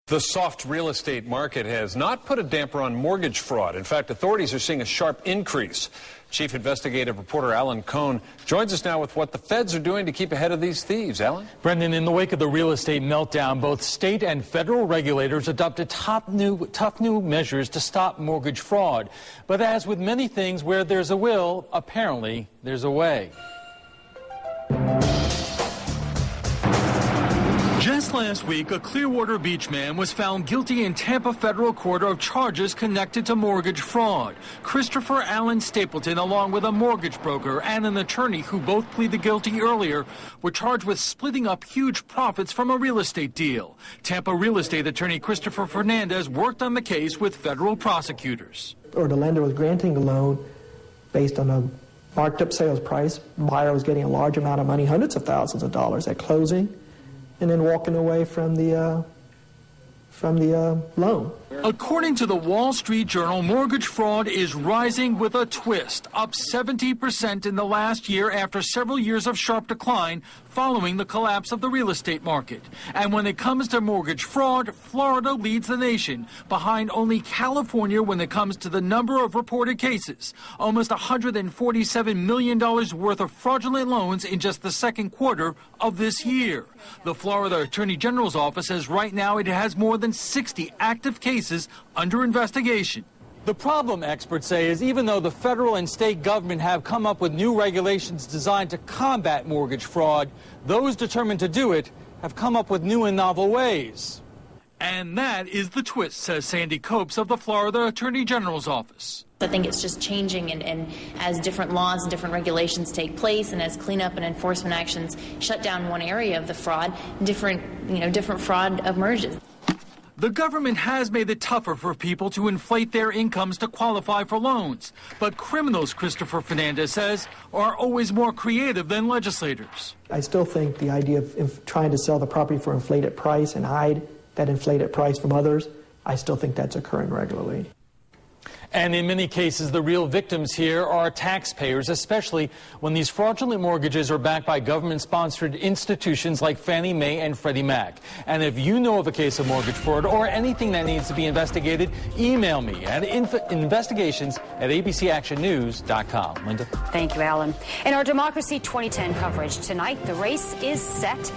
The soft real estate market has not put a damper on mortgage fraud. In fact, authorities are seeing a sharp increase. Chief investigative reporter Alan Cohn joins us now with what the feds are doing to keep ahead of these thieves. Alan? Brendan, in the wake of the real estate meltdown, both state and federal regulators adopted tough new measures to stop mortgage fraud. But as with many things where there's a will, apparently there's a way. Just last week, a Clearwater Beach man was found guilty in Tampa federal court of charges connected to mortgage fraud. Christopher Allen Stapleton, along with a mortgage broker and an attorney who both pleaded guilty earlier, were charged with splitting up huge profits from a real estate deal. Tampa real estate attorney Christopher Fernandez worked on the case with federal prosecutors. Or the lender was granting the loan based on a marked up sales price. Buyer was getting a large amount of money, hundreds of thousands of dollars at closing, and then walking away from the loan. According to the Wall Street Journal, mortgage fraud is rising with a twist, up 70% in the last year after several years of sharp decline following the collapse of the real estate market. And when it comes to mortgage fraud, Florida leads the nation, behind only California when it comes to the number of reported cases. Almost $147 million worth of fraudulent loans in just the second quarter of this year. The Florida Attorney General's office says right now it has more than 60 active cases under investigation. The problem, experts say, is even though the federal and state government have come up with new regulations designed to combat mortgage fraud, those determined to do it have come up with new and novel ways. And that is the twist, says Sandy Copes of the Florida Attorney General's office. I think it's just changing, and as different laws and different regulations take place, and as cleanup and enforcement actions shut down one area of the fraud, different fraud emerges. The government has made it tougher for people to inflate their incomes to qualify for loans. But criminals, Christopher Fernandez says, are always more creative than legislators. I still think the idea of trying to sell the property for inflated price and hide that inflated price from others, I still think that's occurring regularly. And in many cases, the real victims here are taxpayers, especially when these fraudulent mortgages are backed by government-sponsored institutions like Fannie Mae and Freddie Mac. And if you know of a case of mortgage fraud or anything that needs to be investigated, email me at investigations@abcactionnews.com. Linda? Thank you, Alan. In our Democracy 2010 coverage tonight, the race is set.